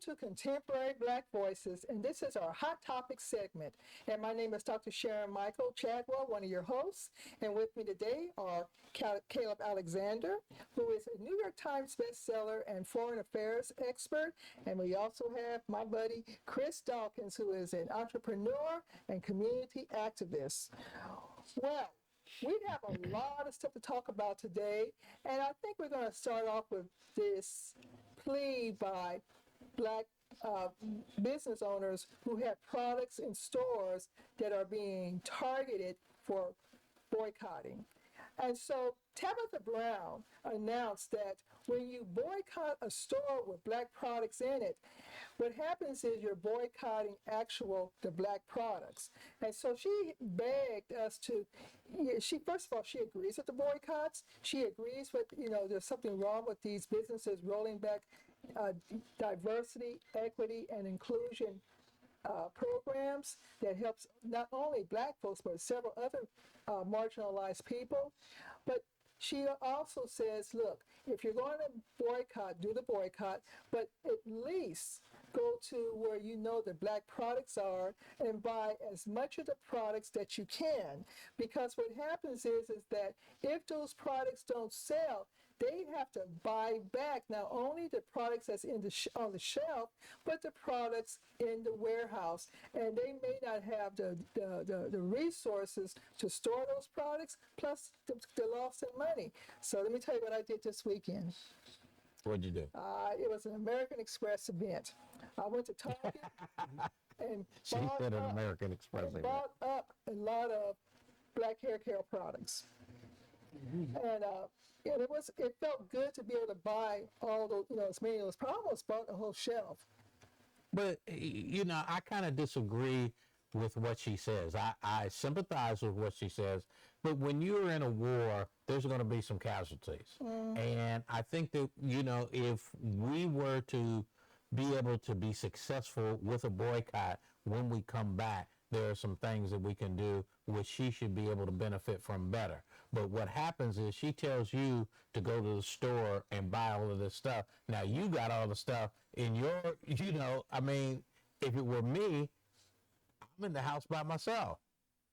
to Contemporary Black Voices, and this is our Hot Topic segment. And my name is Dr. Sharon Michael Chadwell, one of your hosts. And with me today are Caleb Alexander, who is a New York Times bestseller and foreign affairs expert. And we also have my buddy, Chris Dawkins, who is an entrepreneur and community activist. Well, we have a lot of stuff to talk about today, and I think we're going to start off with this plea by Black business owners who have products in stores that are being targeted for boycotting. And so Tabitha Brown announced that when you boycott a store with Black products in it, what happens is you're boycotting the Black products. And so she begged us to, first of all, she agrees with the boycotts. She agrees with, there's something wrong with these businesses rolling back diversity, equity, and inclusion programs that helps not only Black folks, but several other marginalized people. But she also says, look, if you're going to boycott, do the boycott, but at least go to where you know the Black products are and buy as much of the products that you can. Because what happens is that if those products don't sell, they have to buy back not only the products that's on the shelf, but the products in the warehouse. And they may not have the resources to store those products, plus the loss in money. So let me tell you what I did this weekend. What'd you do? It was an American Express event. I went to Target and bought up a lot of Black hair care products. And it felt good to be able to buy all those, as many of those. I almost bought a whole shelf. But, I kind of disagree with what she says. I sympathize with what she says. But when you're in a war, there's going to be some casualties. And I think that, if we were to be able to be successful with a boycott when we come back, there are some things that we can do which she should be able to benefit from better. But what happens is she tells you to go to the store and buy all of this stuff. Now, you got all the stuff in your, if it were me, I'm in the house by myself.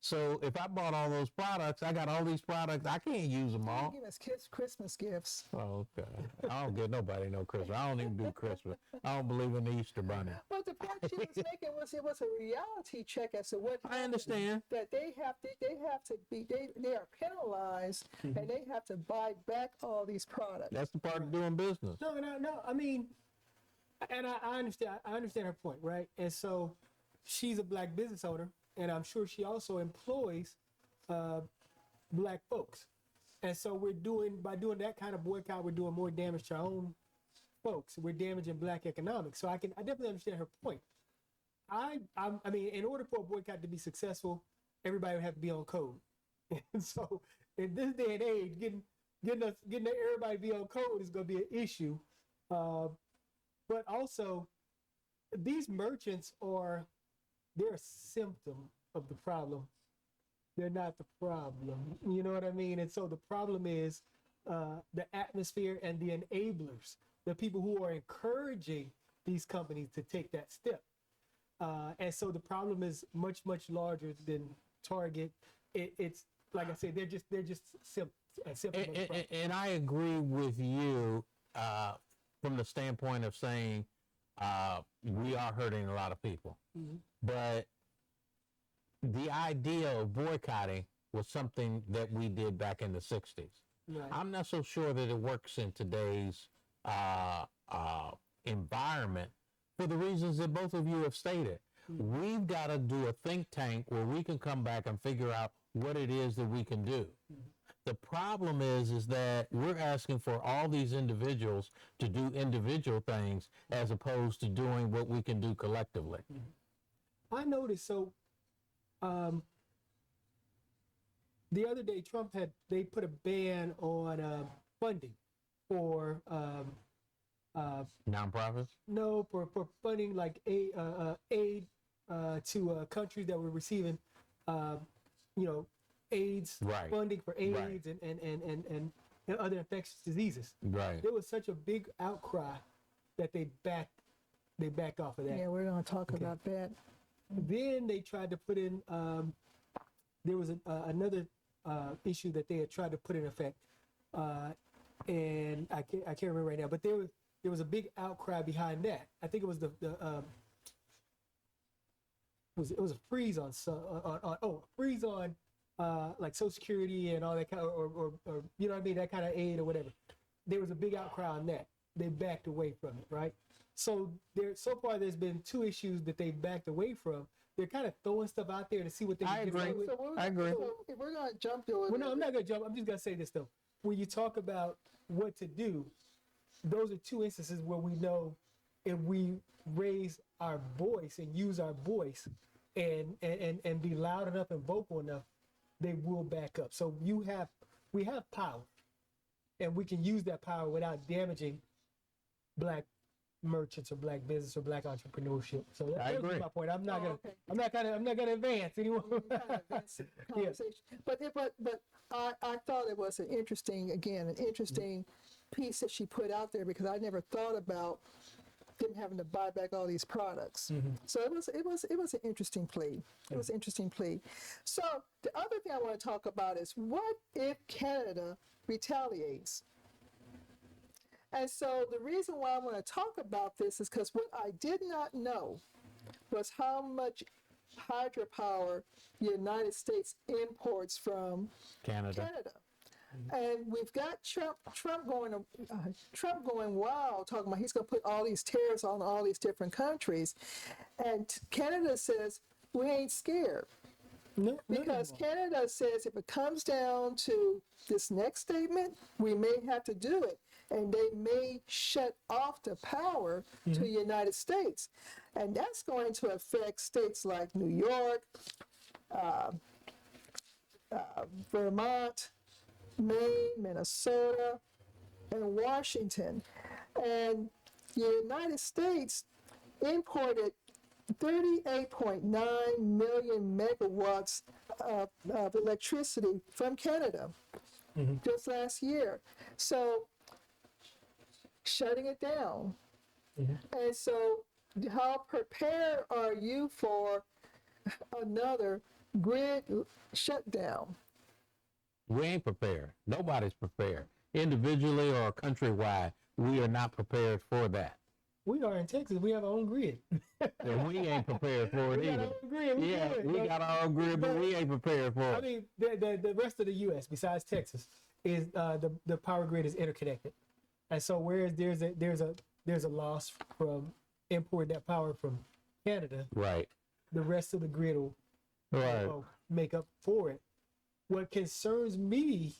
So if I bought all those products, I got all these products, I can't use them all. Give us kids Christmas gifts. Oh, okay. I don't give nobody no Christmas. I don't even do Christmas. I don't believe in the Easter bunny. But the point she was making was it was a reality check as to what I understand that they are penalized and they have to buy back all these products. That's the part of doing business. No. And I understand her point, right? And so she's a Black business owner, and I'm sure she also employs Black folks. And so by doing that kind of boycott, we're doing more damage to our own folks. We're damaging Black economics. So I definitely understand her point. In order for a boycott to be successful, everybody would have to be on code. And so in this day and age, getting everybody to be on code is going to be an issue. But also, these merchants they're a symptom of the problem. They're not the problem. You know what I mean? And so the problem is the atmosphere and the enablers, the people who are encouraging these companies to take that step. And so the problem is much, much larger than Target. It's like I said, they're just symptoms. And I agree with you from the standpoint of saying we are hurting a lot of people. Mm-hmm. But the idea of boycotting was something that we did back in the 60s. Right. I'm not so sure that it works in today's environment for the reasons that both of you have stated. Mm-hmm. We've got to do a think tank where we can come back and figure out what it is that we can do. Mm-hmm. The problem is that we're asking for all these individuals to do individual things as opposed to doing what we can do collectively. Mm-hmm. I noticed, the other day they put a ban on funding for nonprofits? No, for funding like aid to countries that were receiving AIDS, right, funding for AIDS, right, and other infectious diseases. Right. There was such a big outcry that they backed They backed off of that. Yeah, we're going to talk about that. Then they tried to put in, there was another issue that they had tried to put in effect, and I can't remember right now, but there was a big outcry behind that. I think it was it was a freeze on freeze on like Social Security and all that kind of, or you know what I mean, that kind of aid or whatever. There was a big outcry on that. They backed away from it, right? So far there's been 2 issues that they backed away from. They're kind of throwing stuff out there to see what they can get away with. I agree. So if we're going to jump to it. Well, no, I'm not going to jump. I'm just going to say this, though. When you talk about what to do, those are 2 instances where we know if we raise our voice and use our voice and be loud enough and vocal enough, they will back up. So we have power, and we can use that power without damaging Black merchants or Black business or Black entrepreneurship. So that's my point. I'm not gonna advance anymore. Conversation. But I thought it was an interesting piece that she put out there, because I never thought about them having to buy back all these products. So it was an interesting plea. It was an interesting plea. So the other thing I want to talk about is, what if Canada retaliates? And so the reason why I want to talk about this is because what I did not know was how much hydropower the United States imports from Canada. And we've got Trump going wild, talking about he's going to put all these tariffs on all these different countries. And Canada says, we ain't scared. No, because Canada says if it comes down to this next statement, we may have to do it. And they may shut off the power to the United States. And that's going to affect states like New York, Vermont, Maine, Minnesota, and Washington. And the United States imported 38.9 million megawatts of electricity from Canada just last year. So shutting it down. And so how prepared are you for another grid shutdown? We ain't prepared. Nobody's prepared. Individually or countrywide, we are not prepared for that. We are in Texas. We have our own grid. And we ain't prepared for it We got either. our own grid. We got our own grid, but we ain't prepared for it. I mean, the rest of the U.S. besides Texas is the power grid is interconnected, and so whereas there's a loss from importing that power from Canada, Right. the rest of the grid will Right. make up for it. What concerns me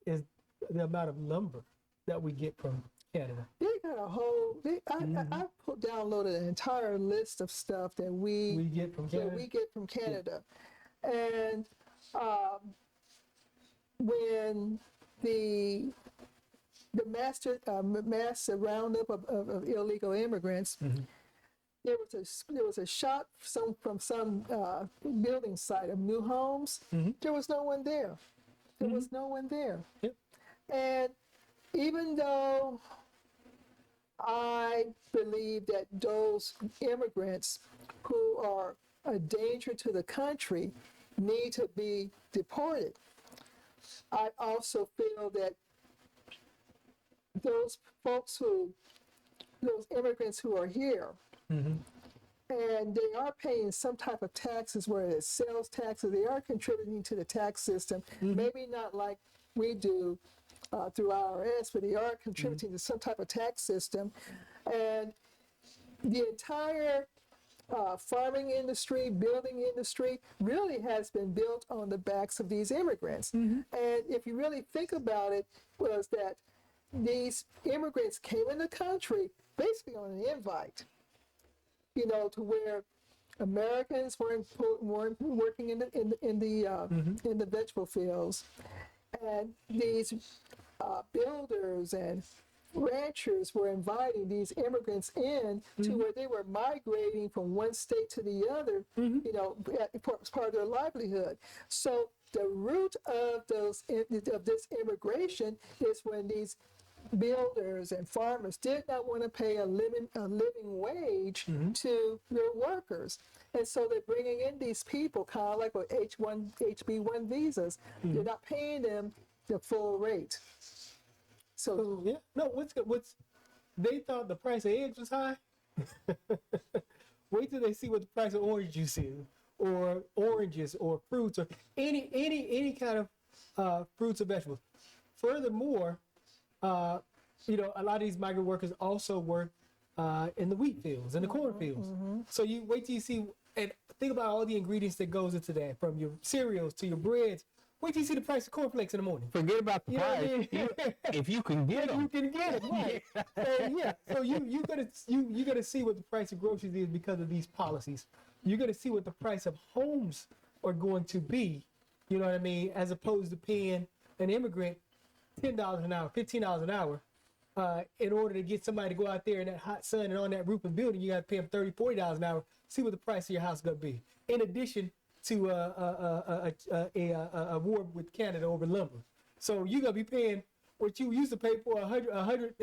is the amount of lumber that we get from Canada. They got a whole. I downloaded an entire list of stuff that we get from Canada. And when the mass roundup of illegal immigrants, there was a shot from some building site of new homes. There was no one there. There was no one there. Yep. And even though I believe that those immigrants who are a danger to the country need to be deported, I also feel that those immigrants who are here, and they are paying some type of taxes, whether it's sales taxes, they are contributing to the tax system, maybe not like we do through IRS, but they are contributing to some type of tax system. And the entire farming industry, building industry really has been built on the backs of these immigrants. And if you really think about it, was that these immigrants came in the country basically on an invite, to where Americans weren't working in the vegetable fields, and these builders and ranchers were inviting these immigrants in to where they were migrating from one state to the other, as part of their livelihood. So the root of this immigration is when these builders and farmers did not want to pay a living wage to their workers. And so they're bringing in these people, kind of like with HB1 visas. They're not paying them the full rate. So yeah, no. What's they thought the price of eggs was high. Wait till they see what the price of orange juice is, or oranges, or fruits, or any kind of fruits or vegetables. Furthermore, a lot of these migrant workers also work in the wheat fields and the corn fields. So you wait till you see, and think about all the ingredients that goes into that, from your cereals to your breads. Wait till you see the price of cornflakes in the morning. Forget about the You know what I price. mean? If you can get them. You can get it, right? So you're gonna see what the price of groceries is because of these policies. You're gonna see what the price of homes are going to be. You know what I mean? As opposed to paying an immigrant $10 an hour, $15 an hour, in order to get somebody to go out there in that hot sun and on that roof and building, you got to pay them $30, $40 an hour. See what the price of your house is gonna be. In addition to a war with Canada over lumber. So you're gonna be paying what you used to pay for $150,000,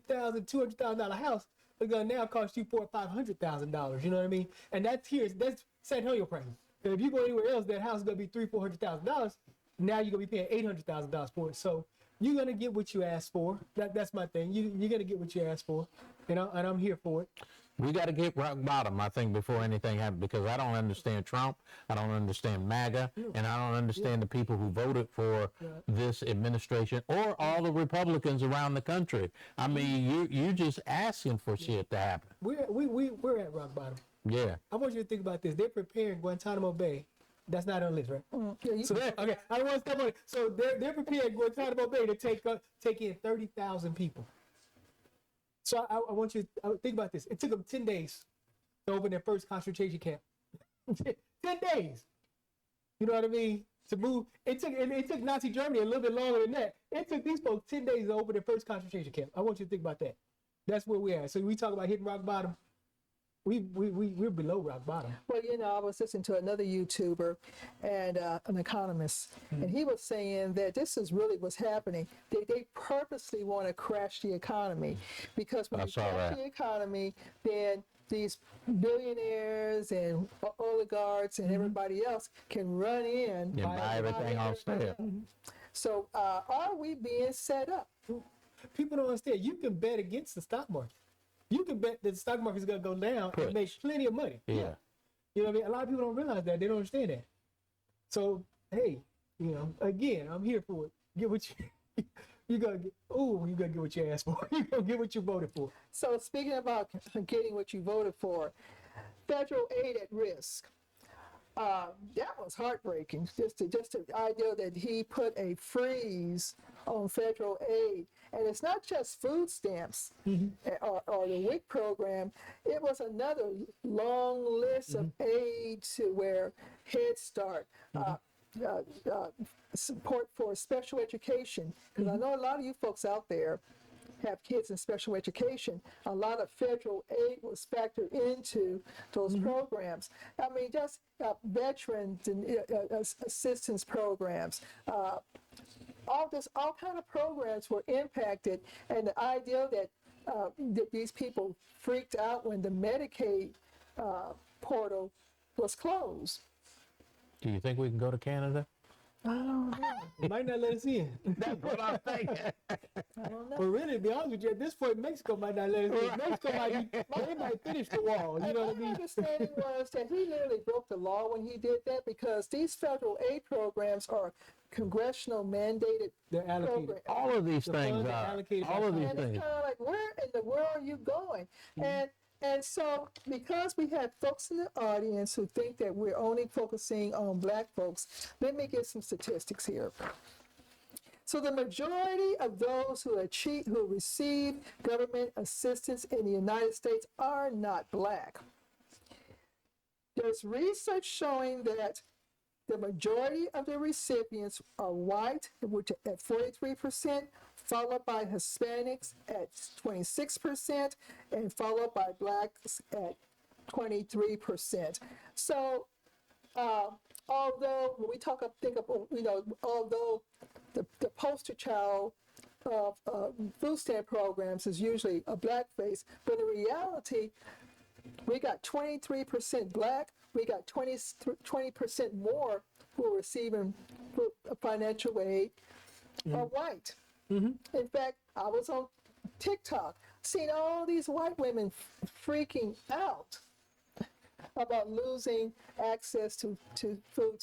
$200,000 house. It's gonna now cost you $400,000 or $500,000. You know what I mean? And that's San Antonio price. And if you go anywhere else, that house is gonna be $300,000-$400,000. Now you're gonna be paying $800,000 for it. So you're gonna get what you asked for. That's my thing. You're gonna get what you asked for, and I'm here for it. We got to get rock bottom, I think, before anything happens, because I don't understand Trump, I don't understand MAGA, and I don't understand the people who voted for this administration or all the Republicans around the country. I mean, you just asking for shit to happen. We're at rock bottom. Yeah. I want you to think about this. They're preparing Guantanamo Bay. That's not on the list, right? So okay, I don't want to step on it. So they're preparing Guantanamo Bay to take in 30,000 people. So I want you to think about this. It took them 10 days to open their first concentration camp. 10 days. You know what I mean? To move. It took Nazi Germany a little bit longer than that. It took these folks 10 days to open their first concentration camp. I want you to think about that. That's where we're at. So we talk about hitting rock bottom. We're below rock bottom. Well, I was listening to another YouTuber and an economist, and he was saying that this is really what's happening. They purposely want to crash the economy, because when you crash the economy, then these billionaires and oligarchs and everybody else can run in and buy everything on sale. So are we being set up? People don't understand. You can bet against the stock market. You can bet that the stock market is going to go down and make plenty of money. Yeah. You know what I mean? A lot of people don't realize that. They don't understand that. So, hey, again, I'm here for it. Get what you got to get. Oh, you got to get what you asked for. You got to get what you voted for. So speaking about getting what you voted for, federal aid at risk. That was heartbreaking. Just the idea that he put a freeze on federal aid, and it's not just food stamps or the WIC program. It was another long list of aid to where Head Start, support for special education. Because I know a lot of you folks out there have kids in special education. A lot of federal aid was factored into those programs. I mean, just veterans and assistance programs. All kind of programs were impacted, and the idea that these people freaked out when the Medicaid portal was closed. Do you think we can go to Canada? I don't know. Might not let us in. That's what I'm thinking. I don't know. But really, to be honest with you, at this point, Mexico might not let us in. Mexico might finish the wall. You know what I mean? My understanding was that he literally broke the law when he did that, because these federal aid programs are congressional mandated. They're allocated. programs. All of these The things funds are are. allocated All of by these And it's things. kind of like, where in the world are you going? And so, because we have folks in the audience who think that we're only focusing on Black folks, let me give some statistics here. So the majority of those who receive government assistance in the United States are not Black. There's research showing that the majority of the recipients are white, which at 43%, followed by Hispanics at 26%, and followed by Blacks at 23%. So, although when we think of, although the poster child of food stamp programs is usually a black face, but in reality, we got 23% black, we got 20% more who are receiving financial aid are white. In fact, I was on TikTok, seeing all these white women freaking out about losing access to food,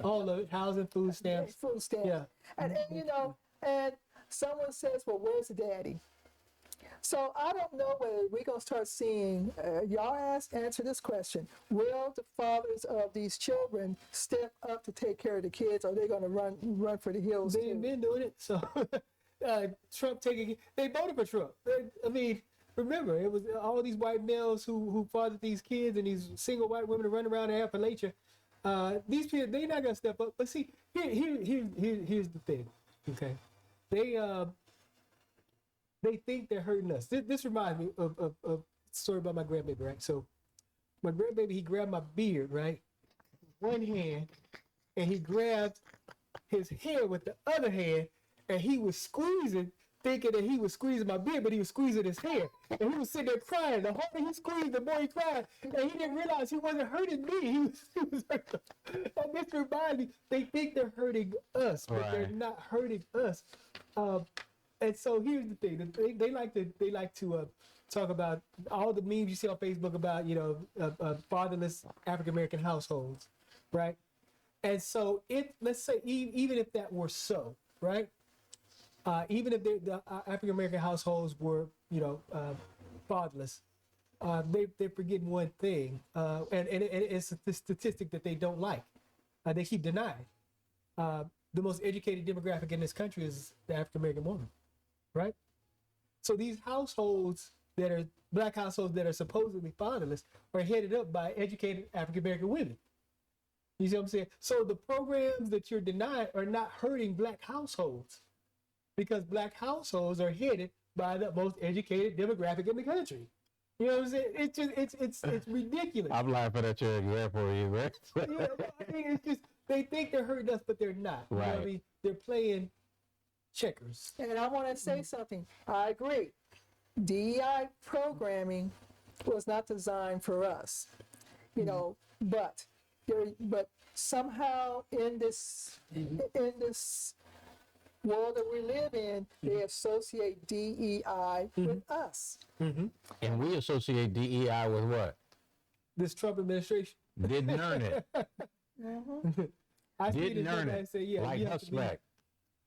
All of it, housing, food stamps. food stamps. Yeah. And and someone says, well, where's the daddy? So I don't know whether we're going to start seeing, answer this question. Will the fathers of these children step up to take care of the kids, or are they going to run for the hills? They've been doing it. So Trump they voted for Trump. Remember, it was all these white males who fathered these kids, and these single white women running around in Appalachia. These people, they're not going to step up. But see, here's the thing, okay? They think they're hurting us. This reminds me of a story about my grandbaby, right? So my grandbaby, he grabbed my beard, right? One hand, and he grabbed his hair with the other hand, and he was squeezing, thinking that he was squeezing my beard, but he was squeezing his hair. And he was sitting there crying. The harder he squeezed, the more he cried. And he didn't realize he wasn't hurting me. He was hurting. And this reminds me, they think they're hurting us, but they're not hurting us. And so here's the thing: they like to talk about all the memes you see on Facebook about fatherless African American households, right? And so let's say even if that were so, right? Even if the African American households were fatherless, they're forgetting one thing, and it's the statistic that they don't like. They keep denying. The most educated demographic in this country is the African American woman. Right? So these households black households that are supposedly fatherless are headed up by educated African American women. You see what I'm saying? So the programs that you're denying are not hurting black households, because black households are headed by the most educated demographic in the country. You know what I'm saying? It's ridiculous. I'm laughing at your example, you right? It's just they think they're hurting us, but they're not. Right. You know what I mean? They're playing checkers. And I want to say something. I agree. DEI programming was not designed for us, but somehow in this world that we live in, they associate DEI with us. And we associate DEI with what? This Trump administration Didn't earn it. I see Didn't earn it. Say, yeah, like Husback.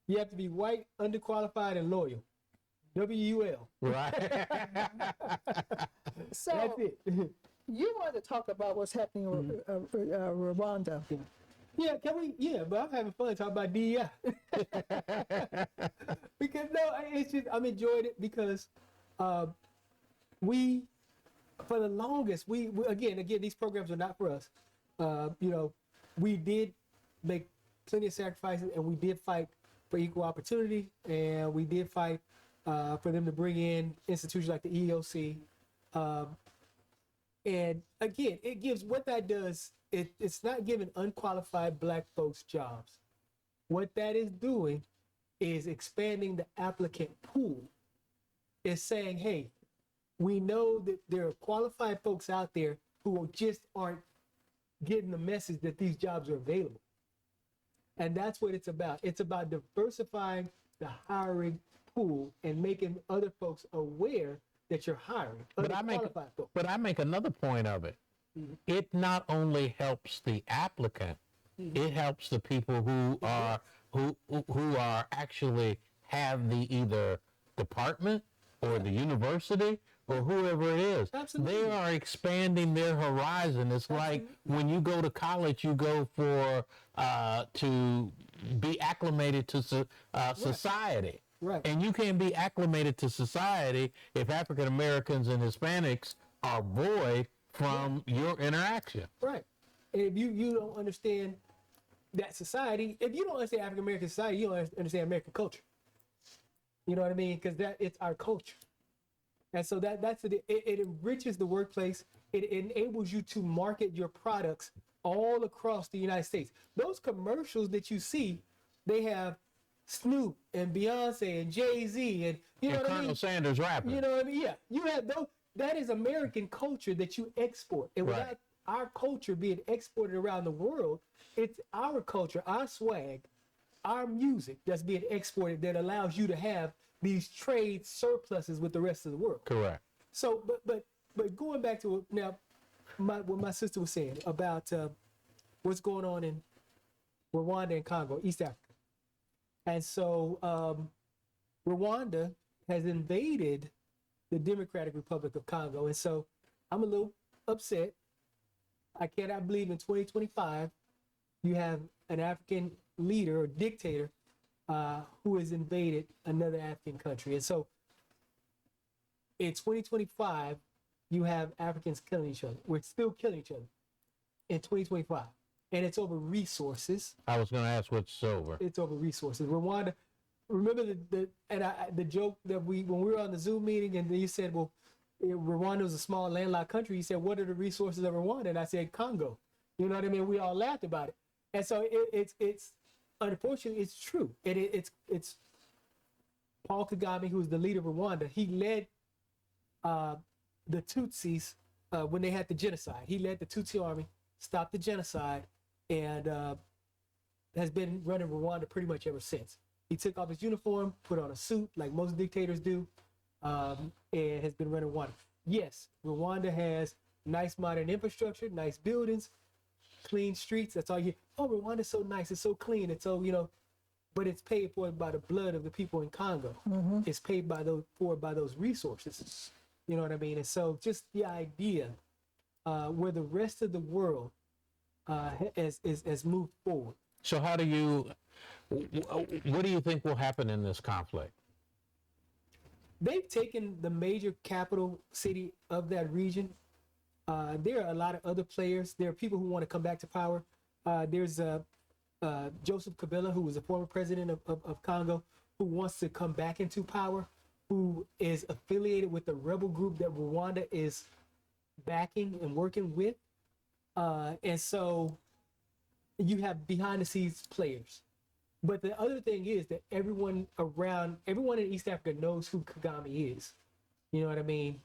You have to be white, underqualified, and loyal. WUL. Right. So That's it. you wanted to talk about what's happening in Rwanda. Yeah, can we? Yeah, but I'm having fun talking about DEI. Because it's just I'm enjoying it because we, for the longest, we again these programs are not for us. We did make plenty of sacrifices, and we did fight for equal opportunity, and we did fight for them to bring in institutions like the EEOC. And again, it gives what that does. It's not giving unqualified black folks jobs. What that is doing is expanding the applicant pool. It's saying, hey, we know that there are qualified folks out there who just aren't getting the message that these jobs are available. And that's what it's about. It's about diversifying the hiring pool and making other folks aware that you're hiring. But I make another point of it. Mm-hmm. It not only helps the applicant, it helps the people who are actually have the either department or the university or whoever it is. Absolutely. They are expanding their horizon. It's like when you go to college, you go for to be acclimated to society. Right. And you can't be acclimated to society if African Americans and Hispanics are void from your interaction. Right. And if you don't understand that society, if you don't understand African American society, you don't understand American culture. You know what I mean? Because it's our culture. And so that's it. It enriches the workplace. It enables you to market your products all across the United States. Those commercials that you see, they have Snoop and Beyonce and Jay-Z and you know And what I Colonel mean? Sanders rapping. You know what I mean? Yeah, you have those. That is American culture that you export, and Right. without our culture being exported around the world, it's our culture, our swag, our music that's being exported that allows you to have these trade surpluses with the rest of the world. Correct. So, but going back to now, what my sister was saying about what's going on in Rwanda and Congo, East Africa, and so Rwanda has invaded the Democratic Republic of Congo, and so I'm a little upset. I cannot believe in 2025 you have an African leader or dictator who has invaded another African country, and so in 2025 you have Africans killing each other. We're still killing each other in 2025, and it's over resources. I was going to ask what's over. It's over resources. Rwanda. Remember the joke that when we were on the Zoom meeting and you said, well, Rwanda was a small landlocked country. You said, what are the resources of Rwanda? And I said, Congo. You know what I mean? We all laughed about it. And so it's unfortunately, it's true. It's Paul Kagame, who's the leader of Rwanda. He led the Tutsis when they had the genocide. He led the Tutsi army, stopped the genocide, and has been running Rwanda pretty much ever since. He took off his uniform, put on a suit like most dictators do, and has been running Rwanda. Yes, Rwanda has nice modern infrastructure, nice buildings, clean streets. That's all you hear. Oh, Rwanda's so nice, it's so clean, it's so, but it's paid for by the blood of the people in Congo. Mm-hmm. It's paid by those resources. You know what I mean? And so just the idea where the rest of the world has moved forward. So what do you think will happen in this conflict? They've taken the major capital city of that region. There are a lot of other players. There are people who want to come back to power. There's Joseph Kabila, who was a former president of Congo, who wants to come back into power, who is affiliated with the rebel group that Rwanda is backing and working with. And so you have behind the scenes players. But the other thing is that everyone in East Africa knows who Kagame is. You know what I mean?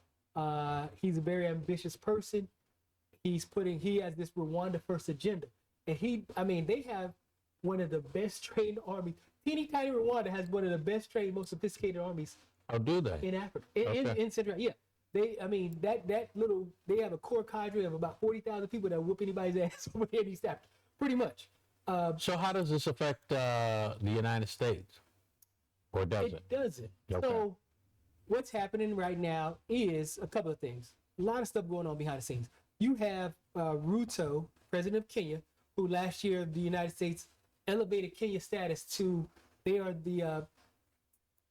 He's a very ambitious person. He has this Rwanda first agenda. And they have one of the best trained armies. Teeny tiny Rwanda has one of the best trained, most sophisticated armies. Oh, do they? In Africa. Okay. In Central, yeah. They have a core cadre of about 40,000 people that whoop anybody's ass over there in East Africa. Pretty much. So how does this affect the United States? Or does it? It doesn't. Okay. So what's happening right now is a couple of things. A lot of stuff going on behind the scenes. You have Ruto, president of Kenya, who last year the United States elevated Kenya's status to they are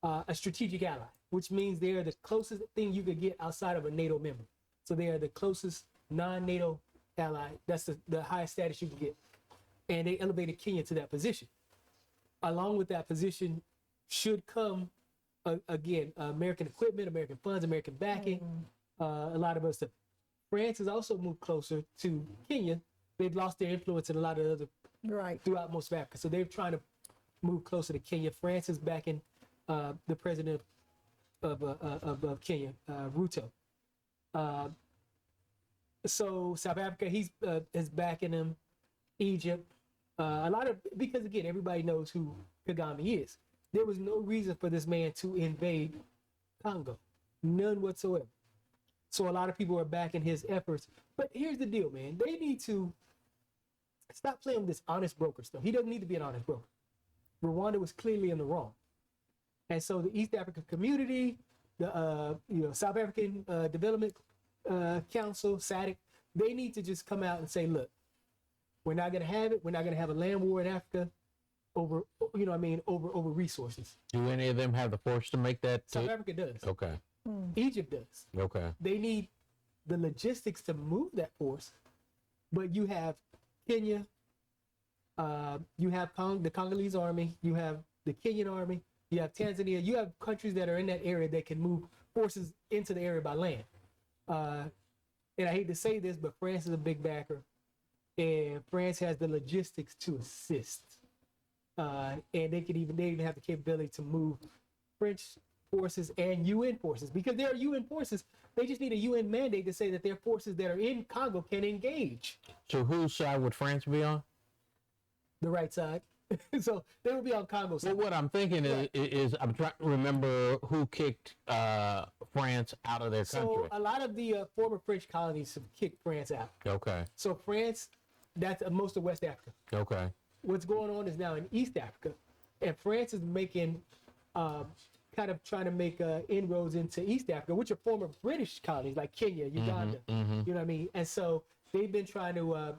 a strategic ally, which means they are the closest thing you could get outside of a NATO member. So they are the closest non-NATO ally. That's the highest status you can get. And they elevated Kenya to that position. Along with that position should come, again, American equipment, American funds, American backing, a lot of other stuff. France has also moved closer to Kenya. They've lost their influence in a lot of other, throughout most of Africa. So they're trying to move closer to Kenya. France is backing the president of Kenya, Ruto. So South Africa, is backing him. Egypt, because again, everybody knows who Kagame is. There was no reason for this man to invade Congo, none whatsoever. So a lot of people are backing his efforts. But here's the deal, man. They need to stop playing with this honest broker stuff. He doesn't need to be an honest broker. Rwanda was clearly in the wrong. And so the East African community, the South African Development Council, SADC, they need to just come out and say, look, we're not going to have it. We're not going to have a land war in Africa over resources. Do any of them have the force to make that? South Africa does. Okay. Egypt does. Okay. They need the logistics to move that force. But you have Kenya, you have the Congolese army, you have the Kenyan army, you have Tanzania, you have countries that are in that area that can move forces into the area by land. And I hate to say this, but France is a big backer. And France has the logistics to assist. and they even have the capability to move French forces and UN forces, because there are UN forces. They just need a UN mandate to say that their forces that are in Congo can engage. So whose side would France be on? The right side. So they would be on Congo side. Well, what I'm thinking is I'm trying to remember who kicked France out of their country. So a lot of the former French colonies have kicked France out. Okay. So France, that's most of West Africa. Okay. What's going on is now in East Africa, and France is making, kind of trying to make inroads into East Africa, which are former British colonies like Kenya, Uganda. You know what I mean? And so they've been trying to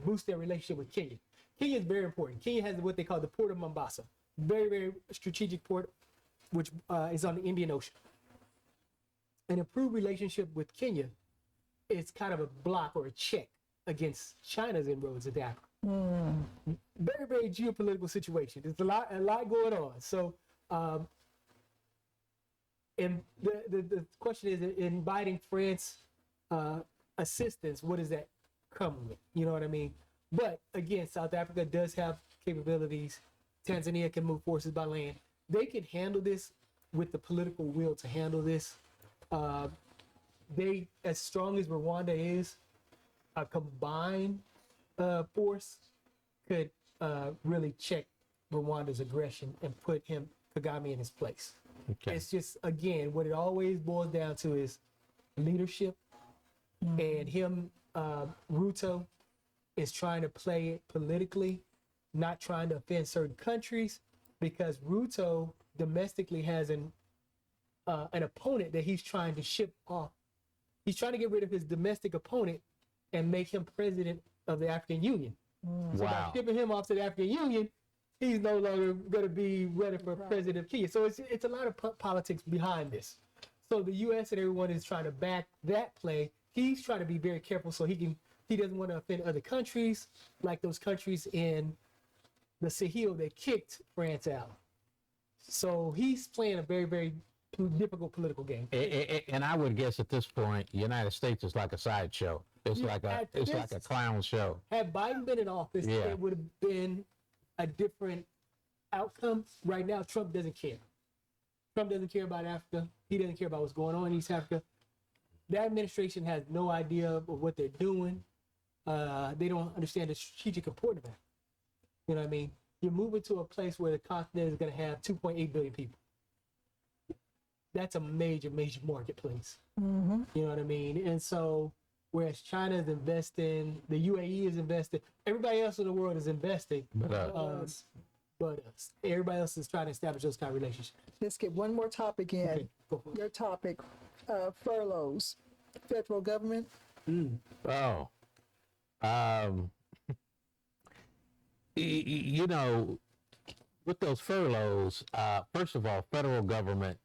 boost their relationship with Kenya. Kenya is very important. Kenya has what they call the Port of Mombasa, very, very strategic port, which is on the Indian Ocean. An improved relationship with Kenya is kind of a block or a check against China's inroads into Africa. Very, very geopolitical situation. There's a lot going on. So, and the question is, inviting France assistance, what does that come with? You know what I mean? But again, South Africa does have capabilities. Tanzania can move forces by land. They can handle this with the political will to handle this. They, as strong as Rwanda is, a combined force could really check Rwanda's aggression and put Kagame in his place. Okay. It's just, again, what it always boils down to is leadership, and him, Ruto, is trying to play it politically, not trying to offend certain countries, because Ruto domestically has an opponent that he's trying to ship off. He's trying to get rid of his domestic opponent and make him president of the African Union. So by shipping him off to the African Union, he's no longer going to be ready for president of Kenya. So it's a lot of politics behind this. So the U.S. and everyone is trying to back that play. He's trying to be very careful so he doesn't want to offend other countries, like those countries in the Sahel that kicked France out. So he's playing a very, very difficult political game. And I would guess at this point, the United States is like a sideshow. It's like a clown show. Had Biden been in office, it would have been a different outcome. Right now, Trump doesn't care. Trump doesn't care about Africa. He doesn't care about what's going on in East Africa. That administration has no idea of what they're doing. They don't understand the strategic importance of that. You know what I mean? You're moving to a place where the continent is going to have 2.8 billion people. That's a major, major marketplace. You know what I mean? And so, whereas China is investing, the UAE is investing, everybody else in the world is investing, but us. Everybody else is trying to establish those kind of relationships. Let's get one more topic in. Okay, go for it. Your topic, furloughs, federal government. Oh. You know, with those furloughs, first of all, federal government,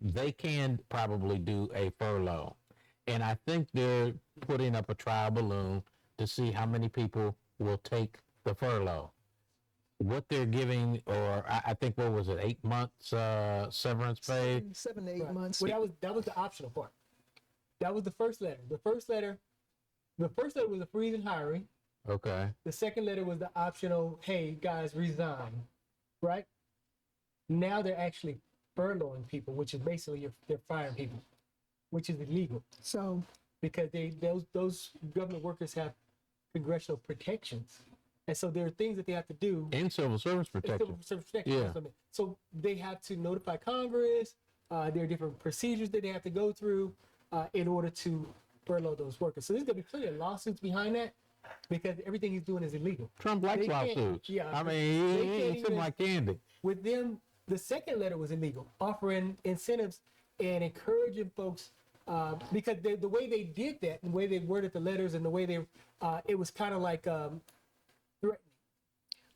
they can probably do a furlough. And I think they're putting up a trial balloon to see how many people will take the furlough. What they're giving, or I think, what was it, 8 months severance pay? 7 to 8 months. Well, that was the optional part. That was the first letter. The first letter was a freeze in hiring. Okay. The second letter was the optional, hey, guys, resign, right? Now they're actually furloughing people, which is basically they're firing people, which is illegal. So, because those government workers have congressional protections. And so there are things that they have to do. And civil service protection. Civil service protection. Yeah. So they have to notify Congress. There are different procedures that they have to go through in order to furlough those workers. So there's going to be plenty of lawsuits behind that, because everything he's doing is illegal. Trump likes lawsuits. Yeah, I mean, he ain't sitting like candy. With them, the second letter was illegal, offering incentives and encouraging folks, because the way they did that, the way they worded the letters, and the way it was kind of like threatening.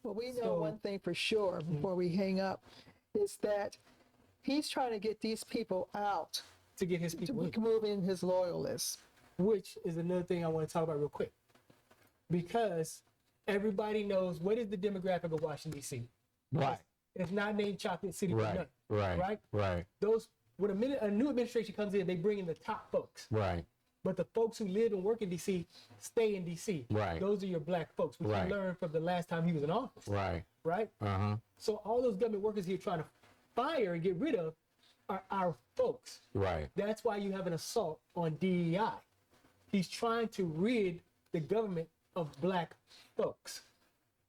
well, we know one thing for sure before we hang up, is that he's trying to get these people out To get his people in. to move in his loyalists. Which is another thing I want to talk about real quick. Because everybody knows, what is the demographic of Washington, D.C.? Right. It's not named Chocolate City for nothing. Right. When a new administration comes in, they bring in the top folks. Right. But the folks who live and work in D.C. stay in D.C. Right. Those are your black folks, which Right. you learned from the last time he was in office. Right. Right? So all those government workers he's trying to fire and get rid of are our folks. Right. That's why you have an assault on DEI. He's trying to rid the government of black folks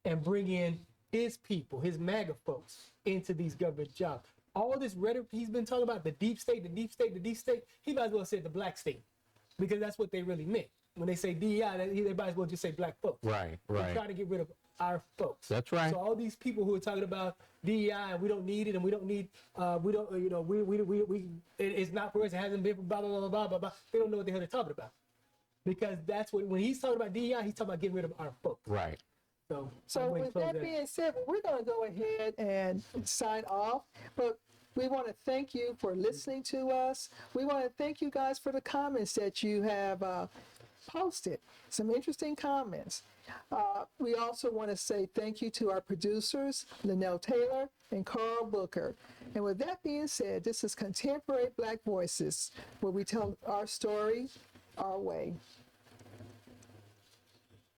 and bring in his people, his MAGA folks, into these government jobs. All this rhetoric he's been talking about, the deep state, the deep state, the deep state, he might as well say the black state, because that's what they really meant. When they say DEI, they might as well just say black folks. Right. They're Right. trying to get rid of our folks. That's right. So all these people who are talking about DEI and we don't need it and we don't need, we don't, you know, it's not for us, it hasn't been for blah, blah, blah, blah, blah, blah. They don't know what the hell they're talking about. Because that's what, when he's talking about DEI, he's talking about getting rid of our folks. Right. So So with that being said, we're going to go ahead and sign off, but we want to thank you for listening to us. We want to thank you guys for the comments that you have posted, some interesting comments. We also want to say thank you to our producers, Linnell Taylor and Carl Booker. And with that being said, this is Contemporary Black Voices, where we tell our story our way.